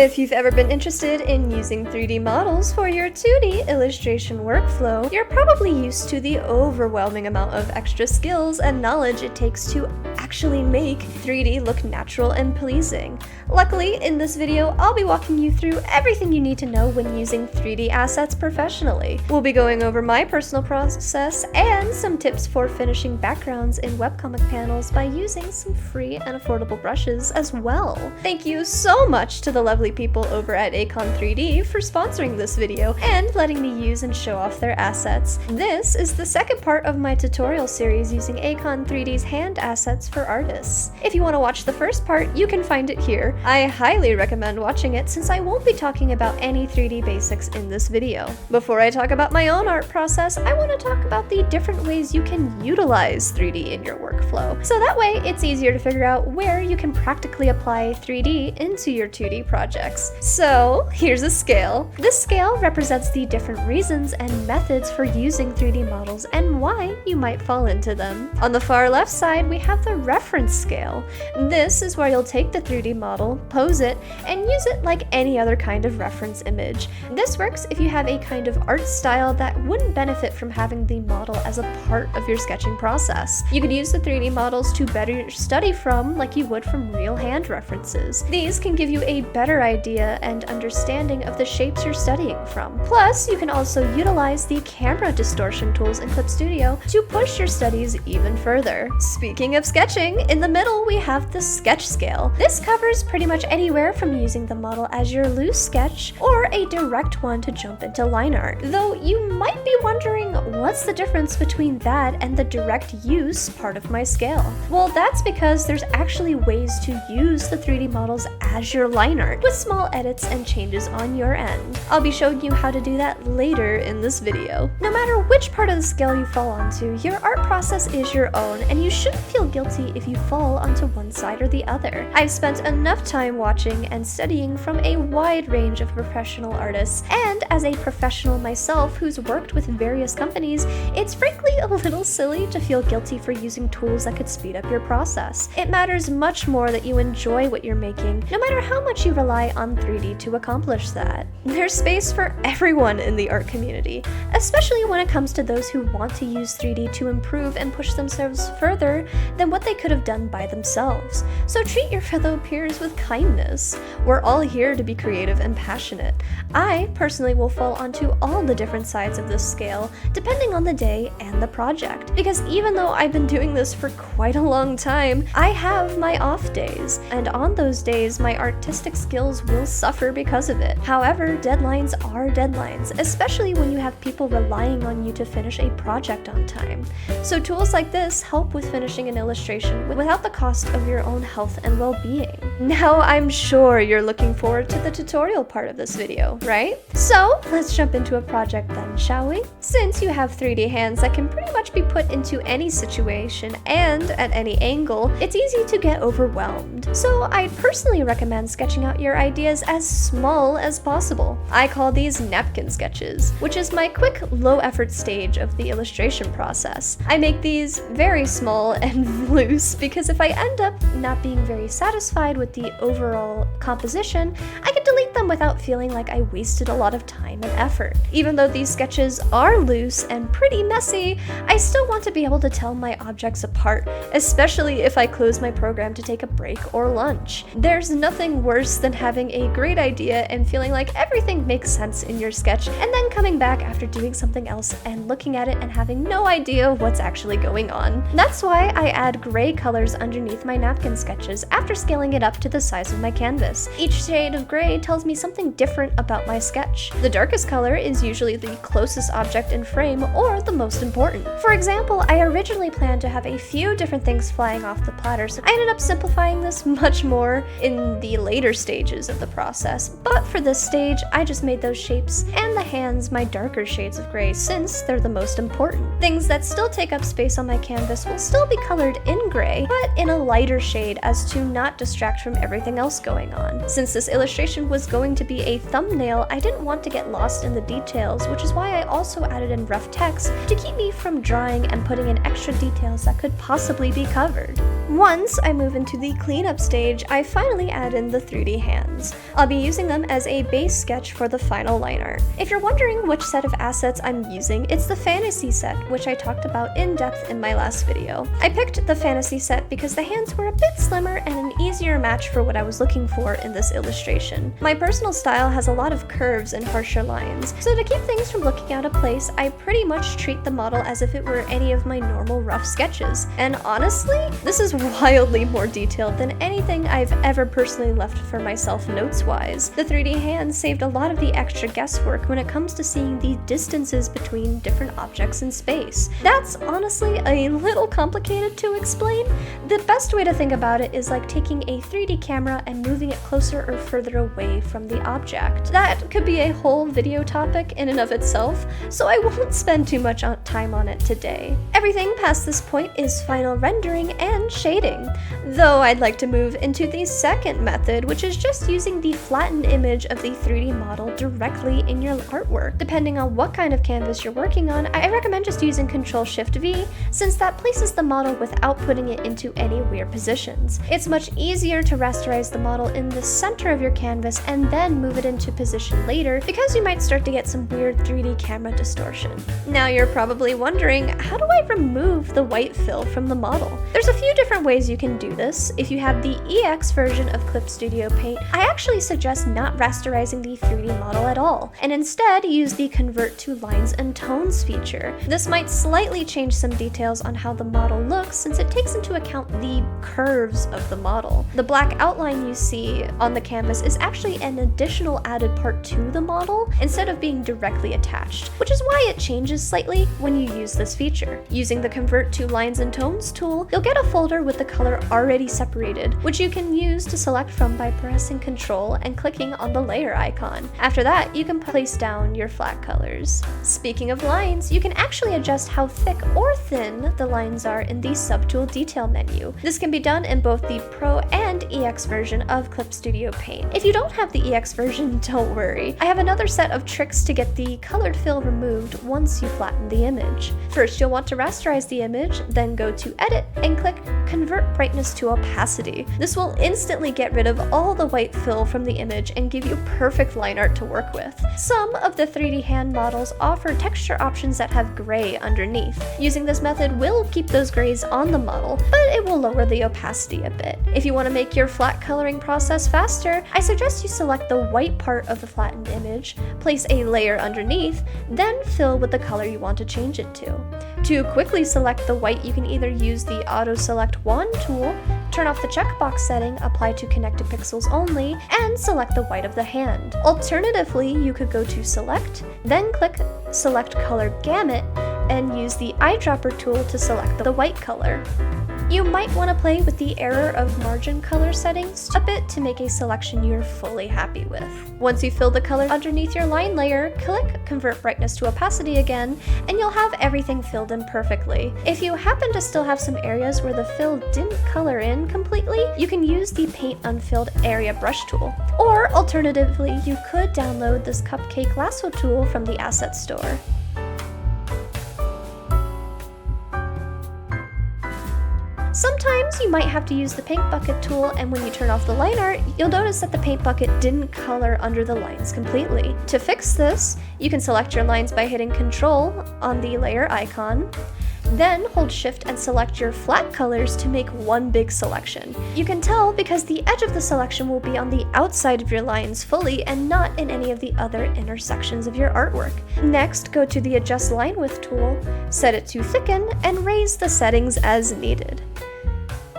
If you've ever been interested in using 3D models for your 2D illustration workflow, you're probably used to the overwhelming amount of extra skills and knowledge it takes to actually make 3D look natural and pleasing. Luckily, in this video, I'll be walking you through everything you need to know when using 3D assets professionally. We'll be going over my personal process and some tips for finishing backgrounds in webcomic panels by using some free and affordable brushes as well. Thank you so much to the lovely people over at ACON3D for sponsoring this video and letting me use and show off their assets. This is the second part of my tutorial series using ACON3D's hand assets for artists. If you want to watch the first part, you can find it here. I highly recommend watching it since I won't be talking about any 3D basics in this video. Before I talk about my own art process, I want to talk about the different ways you can utilize 3D in your workflow, so that way it's easier to figure out where you can practically apply 3D into your 2D projects. So here's a scale. This scale represents the different reasons and methods for using 3D models and why you might fall into them. On the far left side, we have the reference scale. This is where you'll take the 3D model, pose it, and use it like any other kind of reference image. This works if you have a kind of art style that wouldn't benefit from having the model as a part of your sketching process. You could use the 3D models to better study from like you would from real hand references. These can give you a better idea and understanding of the shapes you're studying from. Plus, you can also utilize the camera distortion tools in Clip Studio to push your studies even further. Speaking of sketching, in the middle we have the sketch scale. This covers pretty much anywhere from using the model as your loose sketch or a direct one to jump into line art. Though you might be wondering, what's the difference between that and the direct use part of my scale? Well, that's because there's actually ways to use the 3D models as your line art with small edits and changes on your end. I'll be showing you how to do that later in this video. No matter which part of the scale you fall onto, your art process is your own, and you shouldn't feel guilty if you fall onto one side or the other. I've spent enough time watching and studying from a wide range of professional artists, and as a professional myself who's worked with various companies, it's frankly a little silly to feel guilty for using tools that could speed up your process. It matters much more that you enjoy what you're making, no matter how much you rely on 3D to accomplish that. There's space for everyone in the art community, especially when it comes to those who want to use 3D to improve and push themselves further than what they could have done by themselves. So treat your fellow peers with kindness. We're all here to be creative and passionate. I personally will fall onto all the different sides of this scale, depending on the day and the project, because even though I've been doing this for quite a long time, I have my off days, and on those days my artistic skills will suffer because of it. However, deadlines are deadlines, especially when you have people relying on you to finish a project on time. So tools like this help with finishing an illustration without the cost of your own health and well-being. Now I'm sure you're looking forward to the tutorial part of this video, right? So let's jump into a project then, shall we? Since you have 3D hands that can pretty much be put into any situation and at any angle, it's easy to get overwhelmed. So I personally recommend sketching out your ideas as small as possible. I call these napkin sketches, which is my quick, low-effort stage of the illustration process. I make these very small and loose because if I end up not being very satisfied with the overall composition, I can delete them without feeling like I wasted a lot of time and effort. Even though these sketches are loose and pretty messy, I still want to be able to tell my objects apart, especially if I close my program to take a break or lunch. There's nothing worse than having a great idea and feeling like everything makes sense in your sketch, and then coming back after doing something else and looking at it and having no idea what's actually going on. That's why I add gray colors underneath my napkin sketches after scaling it up to the size of my canvas. Each shade of gray tells me something different about my sketch. The darkest color is usually the closest object in frame or the most important. For example, I originally planned to have a few different things flying off the platter, so I ended up simplifying this much more in the later stages of the process. But for this stage, I just made those shapes and the hands my darker shades of gray since they're the most important. Things that still take up space on my canvas will still be colored in gray, but in a lighter shade as to not distract from everything else going on. Since this illustration was going to be a thumbnail, I didn't want to get lost in the details, which is why I also added in rough text to keep me from drawing and putting in extra details that could possibly be covered. Once I move into the cleanup stage, I finally add in the 3D hands. I'll be using them as a base sketch for the final line art. If you're wondering which set of assets I'm using, it's the fantasy set, which I talked about in depth in my last video. I picked the fantasy set because the hands were a bit slimmer and an easier match for what I was looking for in this illustration. My personal style has a lot of curves and harsher lines, so to keep things from looking out of place, I pretty much treat the model as if it were any of my normal rough sketches. And honestly, this is wildly more detailed than anything I've ever personally left for myself notes-wise. The 3D hands saved a lot of the extra guesswork when it comes to seeing the distances between different objects in space. That's honestly a little complicated to explain. The best way to think about it is like taking a 3D camera and moving it closer or further away from the object. That could be a whole video topic in and of itself, so I won't spend too much time on it today. Everything past this point is final rendering and shading, though I'd like to move into the second method, which is just using the flattened image of the 3D model directly in your artwork. Depending on what kind of canvas you're working on, I recommend just using Ctrl-Shift-V, since that places the model without putting it into any weird positions. It's much easier to rasterize the model in the center of your canvas and then move it into position later, because you might start to get some weird 3D camera distortion. Now you're probably wondering, how do I remove the white fill from the model? There's a few different ways you can do this. If you have the EX version of Clip Studio Paint, I actually suggest not rasterizing the 3D model at all, and instead use the Convert to Lines and Tones feature. This might slightly change some details on how the model looks, since it takes into account the curves of the model. The black outline you see on the canvas is actually an additional added part to the model, instead of being directly attached, which is why it changes slightly when you use this feature. Using the Convert to Lines and Tones tool, you'll get a folder with the color already separated, which you can use to select from by pressing Ctrl and clicking on the layer icon. After that, you can place down your flat colors. Speaking of lines, you can actually adjust how thick or thin the lines are in the Subtool Detail menu. This can be done in both the Pro and EX version of Clip Studio Paint. If you don't have the EX version, don't worry. I have another set of tricks to get the colored fill removed once you flatten the image. First, you'll want to rasterize the image, then go to Edit and click Convert Brightness to Opacity. This will instantly get rid of all the white fill from the image and give you perfect line art to work with. Some of the 3D hand models offer texture options that have gray underneath. Using this method will keep those grays on the model, but it will lower the opacity a bit. If you want to make your flat coloring process faster, I suggest you select the white part of the flattened image, place a layer underneath, then fill with the color you want to change it to. To quickly select the white, you can either use the Auto Select Wand tool, turn off the checkbox setting, apply to connected pixels only, and select the white of the hand. Alternatively, you could go to Select, then click Select Color Gamut, and use the eyedropper tool to select the white color. You might want to play with the error of margin color settings a bit to make a selection you're fully happy with. Once you fill the color underneath your line layer, click Convert Brightness to Opacity again, and you'll have everything filled in perfectly. If you happen to still have some areas where the fill didn't color in completely, you can use the Paint Unfilled Area Brush tool. Or alternatively, you could download this Cupcake Lasso tool from the Asset Store. Sometimes you might have to use the paint bucket tool, and when you turn off the line art, you'll notice that the paint bucket didn't color under the lines completely. To fix this, you can select your lines by hitting Ctrl on the layer icon, then hold Shift and select your flat colors to make one big selection. You can tell because the edge of the selection will be on the outside of your lines fully and not in any of the other intersections of your artwork. Next, go to the Adjust Line Width tool, set it to Thicken, and raise the settings as needed.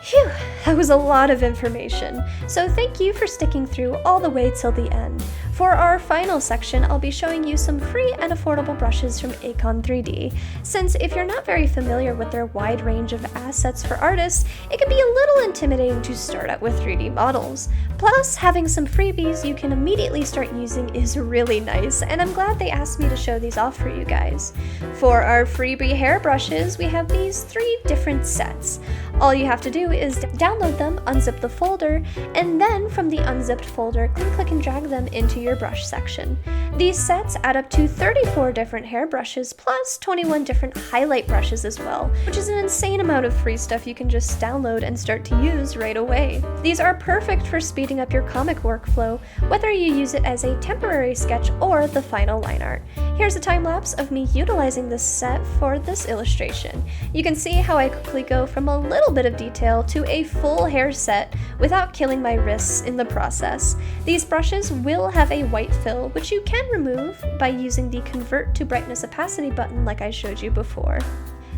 Phew, that was a lot of information, so thank you for sticking through all the way till the end. For our final section, I'll be showing you some free and affordable brushes from ACON3D, since if you're not very familiar with their wide range of assets for artists, it can be a little intimidating to start out with 3D models. Plus, having some freebies you can immediately start using is really nice, and I'm glad they asked me to show these off for you guys. For our freebie hair brushes, we have these 3 different sets. All you have to do is download them, unzip the folder, and then from the unzipped folder, click and drag them into your brush section. These sets add up to 34 different hair brushes plus 21 different highlight brushes as well, which is an insane amount of free stuff you can just download and start to use right away. These are perfect for speeding up your comic workflow, whether you use it as a temporary sketch or the final line art. Here's a time lapse of me utilizing this set for this illustration. You can see how I quickly go from a little bit of detail to a full hair set without killing my wrists in the process. These brushes will have a white fill, which you can remove by using the Convert to Brightness Opacity button like I showed you before.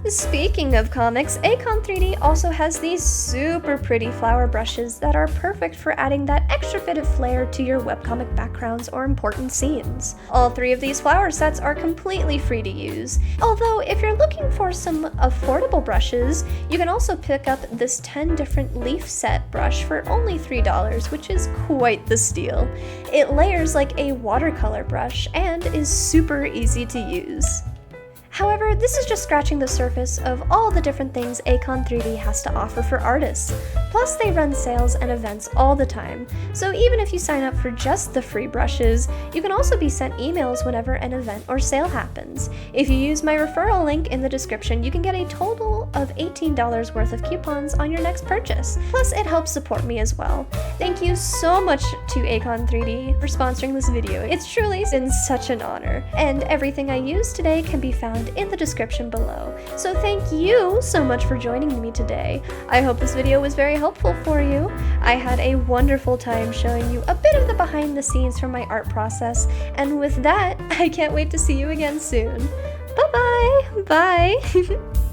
Speaking of comics, ACON3D also has these super pretty flower brushes that are perfect for adding that extra bit of flair to your webcomic backgrounds or important scenes. All three of these flower sets are completely free to use, although if you're looking for some affordable brushes, you can also pick up this 10 different leaf set brush for only $3, which is quite the steal. It layers like a watercolor brush and is super easy to use. However, this is just scratching the surface of all the different things ACON3D has to offer for artists. Plus, they run sales and events all the time, so even if you sign up for just the free brushes, you can also be sent emails whenever an event or sale happens. If you use my referral link in the description, you can get a total of $18 worth of coupons on your next purchase. Plus, it helps support me as well. Thank you so much to ACON3D for sponsoring this video. It's truly been such an honor, and everything I used today can be found in the description below. So thank you so much for joining me today. I hope this video was very helpful for you. I had a wonderful time showing you a bit of the behind the scenes from my art process, and with that, I can't wait to see you again soon. Bye-bye! Bye!